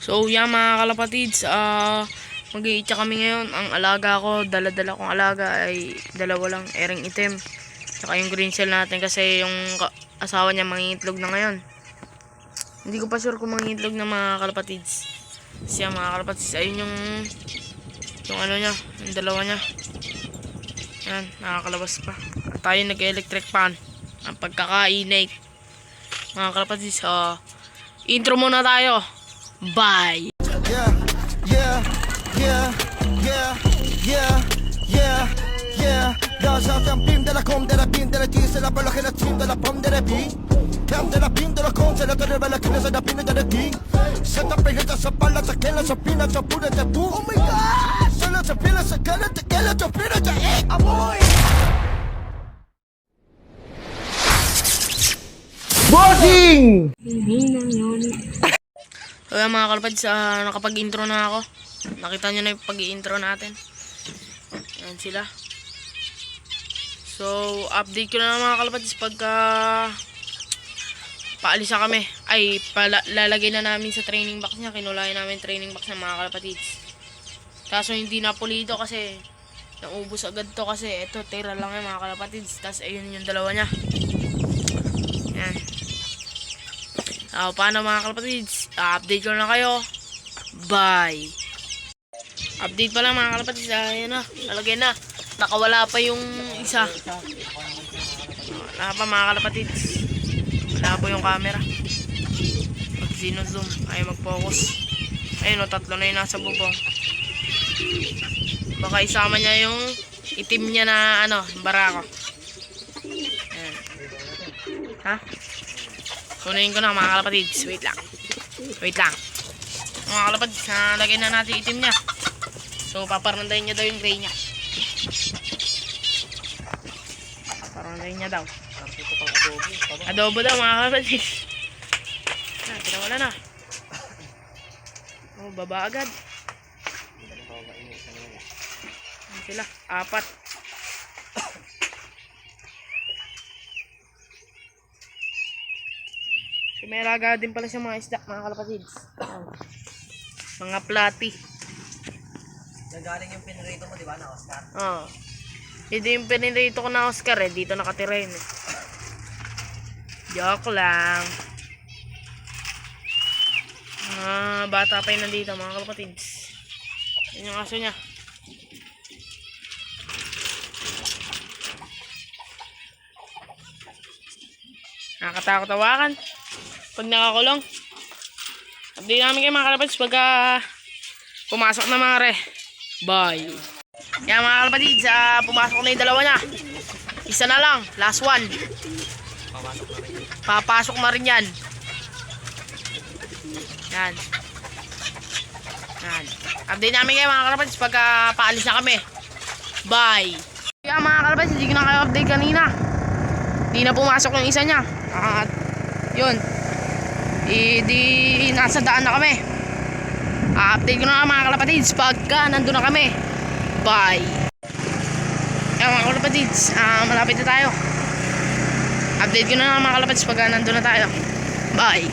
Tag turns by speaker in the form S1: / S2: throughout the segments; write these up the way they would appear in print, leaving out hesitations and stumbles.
S1: So yan mga kalapatids, mag-iitsa kami ngayon. Ang alaga ko, dala-dala kong alaga ay dalawa lang, ering itim. Saka yung green shell natin kasi yung asawa niya mangingitlog na ngayon. Hindi ko pa sure kung mangingitlog na mga kalapatids. Kasi yan mga kalapatids, ayun yung ano niya, yung dalawa niya. Yan, nakakalabas pa. At tayo nag-electric fan. Ang pagkakainay. Mga kalapatids, intro muna tayo. Bye!
S2: Yeah, yeah, yeah, yeah, yeah, yeah, yeah. Jag satt en blind eller kom där blind eller tis eller bara hela tiden eller pom där bi. Hem där blind eller kom eller där väl kunna så där blind där di. Sätta på hela så balla så kella så pina så puda där bu. Oh my god. Så låt så pilla så kalla så kella så pina så amoy. Bossing!
S1: So yan mga kalapatids, nakapag-intro na ako. Nakita nyo na yung pag-i-intro natin. Yan sila. So update ko na mga kalapatids pagka paalis na kami. Ay, lalagay na namin sa training box niya. Kinulayan namin training box ng mga kalapatids. Kaso hindi na pulido kasi naubos agad to kasi ito tira lang yung mga kalapatids. Tapos ayun yung dalawa niya. Yan. Paano mga kalapatids? Update ko na kayo. Bye! Update pa lang mga kalapatids. Ayan na. Lalagay na. Nakawala pa yung isa. Wala pa mga kalapatids. Wala po yung camera. Pag sino-zoom ay mag-focus. Ayun o, tatlo na yung nasa bubong. Baka isama niya yung itim niya na ano, barako. Ayan. Ha? Kunin ko na mga kalapatids. Wait lang. Wait lang. Mga kalapatids, nalagay na natin itim niya. So, paparandayin niya daw yung gray niya. Paparandayin niya daw. Adobo daw mga kalapatids. Pinawala na. Oh, baba agad. Ayan sila. 4. May alaga din pala sa mga isda, mga kalapatids. Mga platy.
S3: Nagaling yung pinrito mo, di ba, na Oscar?
S1: Oo. Hindi yung pinirito ko na Oscar eh. Dito nakatira yun eh. Joke lang. Bata pa yun nandito, mga kalapatids. Yun yung aso niya. Nakakatakot tawakan. Pag nakakulong. Update namin kayo mga kalapatids pagka pumasok na mga re. Bye. Yan mga kalapatids, pumasok na yung dalawa niya. Isa na lang, last one. Papasok na rin yan. Yan. Yan. Update namin kayo mga kalapatids pagka paalis na kami. Bye. Yan mga kalapatids, hindi ko na kayo update kanina. Hindi na pumasok yung isa niya. At yun. Di nasa daan na kami. Update ko na mga kalapatids pagka nandun na kami. Bye. Yan mga kalapatids, malapit na tayo. Update ko na mga kalapatids pagka nandun na tayo. Bye.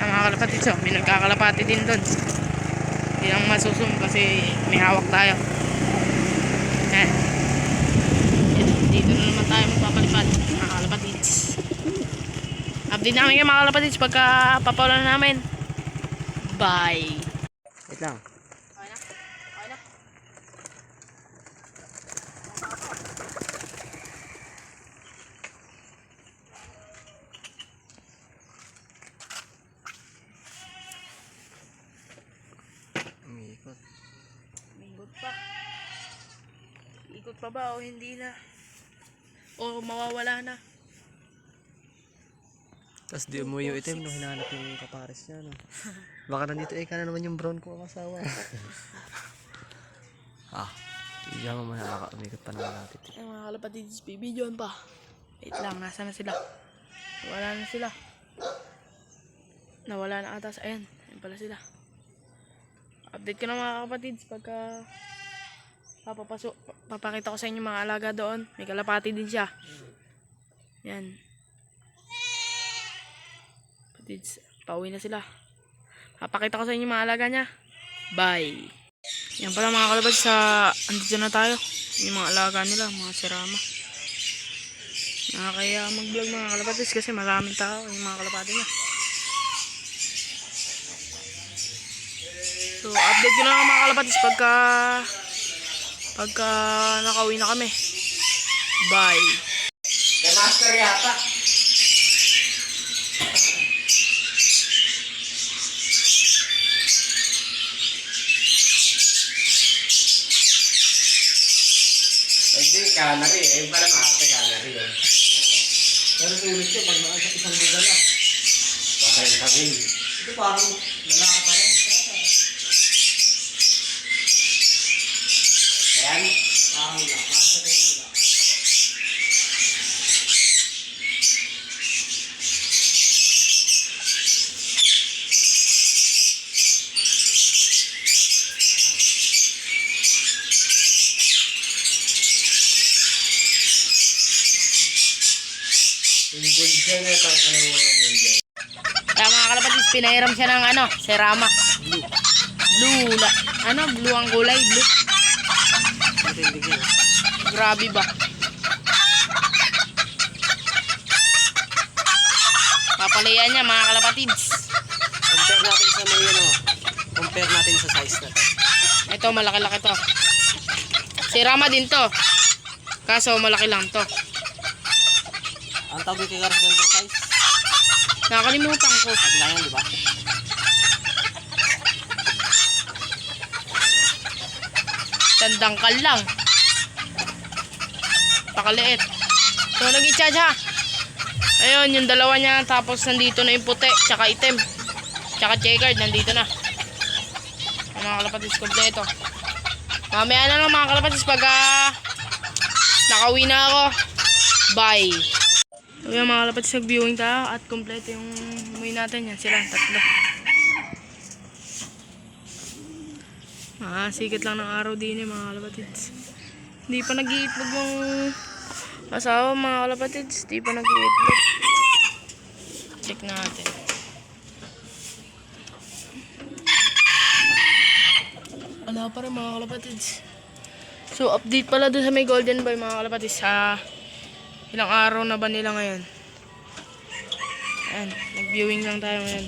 S1: Yan mga kalapatids, may nagkakalapati din doon. Hindi lang masusum kasi may hawak tayo. Yan. Dito na naman tayo magpapalipad mga kalapatids. Update namin kayo mga kalapatids pagka papawalan na namin. Bye.
S3: Wait lang.
S1: Okay na? Okay na?
S3: Umiikot.
S1: Ikot pa. Ikot pa ba o hindi na? O mawawala na?
S3: Tapos di umuwi yung itim, no? Hinahanap yung kapares niya, no? Baka nandito ka na naman yung brown ko ang asawa. Hindi mo makaka-umikot pa naman natin.
S1: Ay mga kalapatids, bibidyoan pa. Wait lang, nasa na sila? Wala na sila. Nawala na atas. Ayan, ayan pala sila. Update ko na mga kapatids pagka papakita ko sa inyo mga alaga doon. May kalapati din siya. Yan. Kapatids, pauwi na sila. Papakita ko sa inyo mga alaga niya. Bye. Yan pala mga kalapatids, andito na tayo. Yung mga alaga nila, mga sirama. Kaya mag-vlog mga kalapatids kasi maraming tao yung mga kalapati niya. So update ko na lang mga kalapatids pagka nakauwi na kami. Bye.
S3: Kay master yata. Hindi, canary. Ayun pala maarte canary yun. Pero sulit siya pag isang buga lang. Parang kami. Ito parang lalaka pa rin. Ayan. Parang lalaka. Parang sa kayo lalaka. Yung gold dyan, natang ka ng mga gold dyan.
S1: Kaya mga kalapatids, pinairam siya ng serama. Blue. Blue ang kulay, blue.
S3: Matindig yun.
S1: Grabe ba? Papalayan niya mga kalapatids.
S3: Compare natin sa may compare natin sa size na to.
S1: Ito, malaki-laki to. Serama din to. Kaso malaki lang to.
S3: Ang tawag kay Karas ganitong size?
S1: Nakakalimutan ko.
S3: Kabila yan, di ba?
S1: Tandangkal lang. Pakaliit. So, nag-i-charge ha. Ayun, yung dalawa niya. Tapos, nandito na yung puti. Tsaka itim. Tsaka checkered. Nandito na. Mga kalapatids, kompleto. Mamaya na lang mga kalapatids pag nakauwi na ako. Bye. So, yung mga kalapatids, nag-viewing tayo. At kompleto yung umuwi natin. Yan sila, tatlo. Sikat lang ng araw din mga kalapatids. Hindi pa nag-iitlog yung asawa mga kalapatids. Hindi pa nag-iitlog. Check natin. Wala pa rin mga kalapatids. So update pala doon sa may golden boy mga kalapatids. Ilang araw na ba nila ngayon? Ayan, nag-viewing lang tayo ngayon.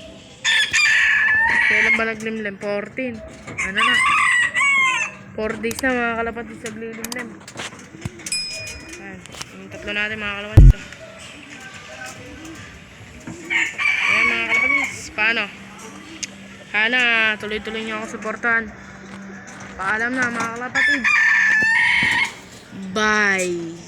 S1: Kailan ba naglimlim? 14. Ano na? 4 days na mga kalapatids naglilimlim. Ayan, yung tatlo natin mga kalapatids. Ayan mga kalapatids, paano? Sana tuloy-tuloy nyo ako suportahan. Paalam na mga kalapatids. Bye!